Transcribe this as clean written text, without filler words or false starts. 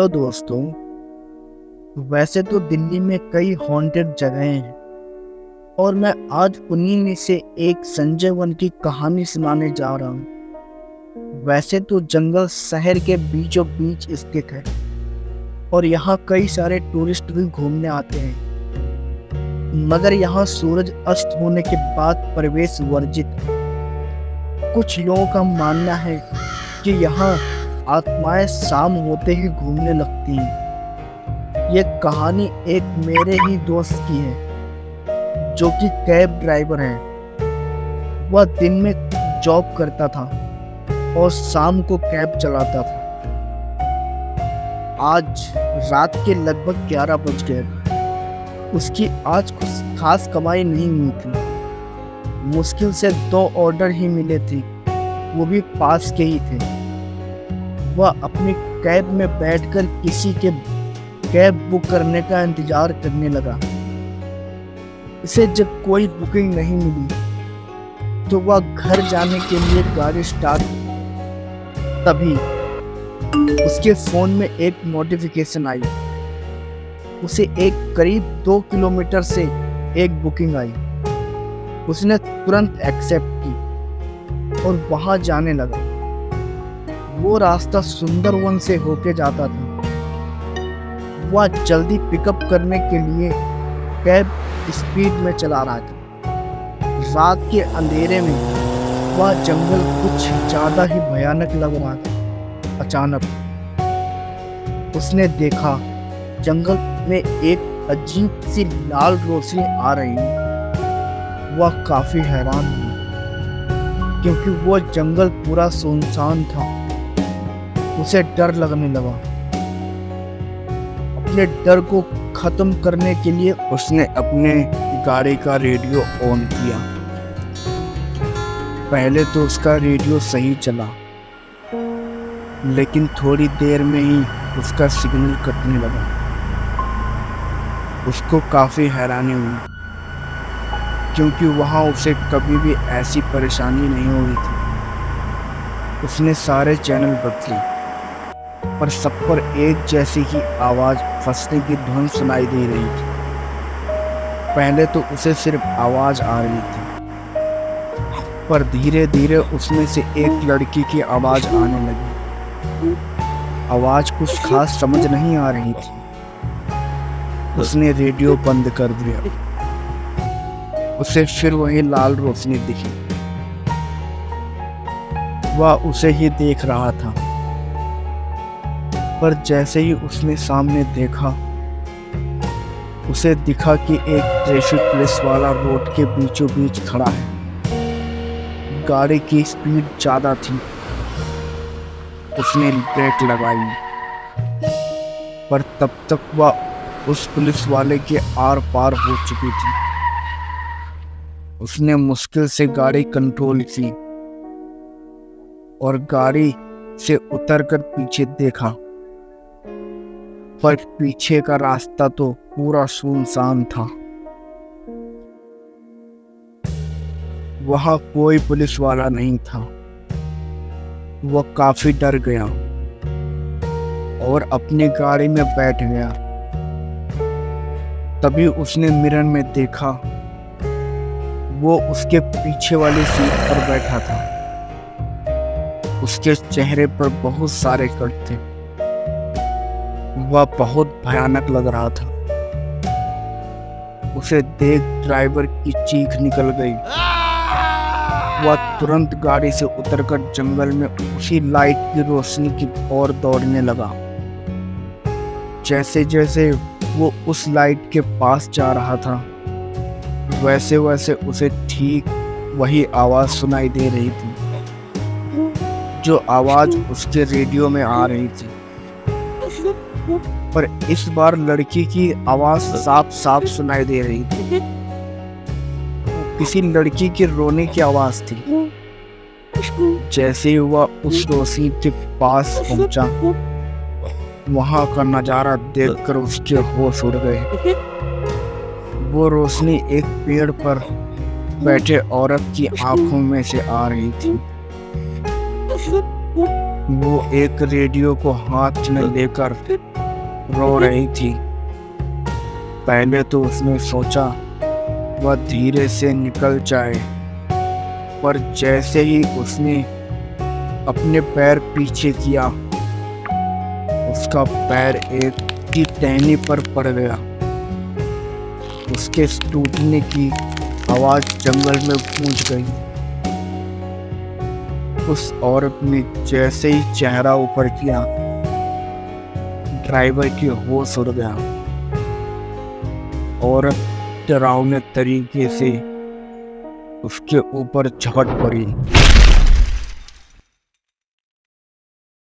Hello दोस्तों। वैसे तो दिल्ली में कई हॉन्टेड जगहें हैं और मैं आज उन्हीं में से एक संजय वन की कहानी सुनाने जा रहा हूँ। वैसे तो जंगल शहर के बीचों बीच स्थित है और यहाँ कई सारे टूरिस्ट भी घूमने आते हैं, मगर यहाँ सूरज अस्त होने के बाद प्रवेश वर्जित है। कुछ लोगों का मानना है कि यहाँ आत्माएं शाम होते ही घूमने लगती हैं। ये कहानी एक मेरे ही दोस्त की है जो कि कैब ड्राइवर है। वह दिन में जॉब करता था और शाम को कैब चलाता था। आज रात के लगभग 11 बज गए। उसकी आज कुछ खास कमाई नहीं हुई थी। मुश्किल से 2 ऑर्डर ही मिले थे, वो भी पास के ही थे। वह अपनी कैब में बैठकर किसी के कैब बुक करने का इंतजार करने लगा। इसे जब कोई बुकिंग नहीं मिली तो वह घर जाने के लिए गाड़ी स्टार्ट की। तभी उसके फोन में एक नोटिफिकेशन आई। उसे एक करीब 2 किलोमीटर से एक बुकिंग आई। उसने तुरंत एक्सेप्ट की और वहां जाने लगा। वो रास्ता सुंदरवन से होके जाता था। वह जल्दी पिकअप करने के लिए कैब स्पीड में चला रहा था। रात के अंधेरे में वह जंगल कुछ ज्यादा ही भयानक लग रहा था। अचानक उसने देखा जंगल में एक अजीब सी लाल रोशनी आ रही है। वह काफी हैरान हुआ क्योंकि वो जंगल पूरा सुनसान था। उसे डर लगने लगा। अपने डर को खत्म करने के लिए उसने अपने गाड़ी का रेडियो ऑन किया। पहले तो उसका रेडियो सही चला, लेकिन थोड़ी देर में ही उसका सिग्नल कटने लगा। उसको काफी हैरानी हुई क्योंकि वहां उसे कभी भी ऐसी परेशानी नहीं हुई थी। उसने सारे चैनल बदले पर सब पर एक जैसी ही आवाज फंसने की धुन सुनाई दे रही थी। पहले तो उसे सिर्फ आवाज आ रही थी, पर धीरे धीरे उसमें से एक लड़की की आवाज आने लगी। आवाज कुछ खास समझ नहीं आ रही थी। उसने रेडियो बंद कर दिया। उसे फिर वही लाल रोशनी दिखी। वह उसे ही देख रहा था, पर जैसे ही उसने सामने देखा उसे दिखा कि एक ट्रैफिक पुलिस वाला रोड के बीचों बीच खड़ा है। गाड़ी की स्पीड ज्यादा थी। उसने ब्रेक लगाई, पर तब तक वह उस पुलिस वाले के आर पार हो चुकी थी। उसने मुश्किल से गाड़ी कंट्रोल की और गाड़ी से उतरकर पीछे देखा, पर पीछे का रास्ता तो पूरा सुनसान था। वहां कोई पुलिस वाला नहीं था। वह काफी डर गया और अपनी गाड़ी में बैठ गया। तभी उसने मिरर में देखा, वो उसके पीछे वाली सीट पर बैठा था। उसके चेहरे पर बहुत सारे कट थे। वह बहुत भयानक लग रहा था। उसे देख ड्राइवर की चीख निकल गई। वह तुरंत गाड़ी से उतरकर जंगल में उसी लाइट की रोशनी की ओर दौड़ने लगा। जैसे जैसे वो उस लाइट के पास जा रहा था, वैसे वैसे उसे ठीक वही आवाज सुनाई दे रही थी जो आवाज उसके रेडियो में आ रही थी। पर इस बार लड़की की आवाज साफ साफ सुनाई दे रही थी। किसी लड़की के रोने की आवाज थी। जैसे ही वह उस रोशनी के पास पहुंचा, वहां का नजारा देखकर उसके होश उड़ गए। वो रोशनी एक पेड़ पर बैठे औरत की आंखों में से आ रही थी। वो एक रेडियो को हाथ में लेकर रो रही थी। पहले तो उसने सोचा वह धीरे से निकल जाए, पर जैसे ही उसने अपने पैर पीछे किया, उसका पैर एक की टहनी पर पड़ गया। उसके टूटने की आवाज जंगल में गूंज गई। उस औरत ने जैसे ही चेहरा ऊपर किया, ड्राइवर की होश उड़ गया। औरत डरावने तरीके से उसके ऊपर झपट पड़ी।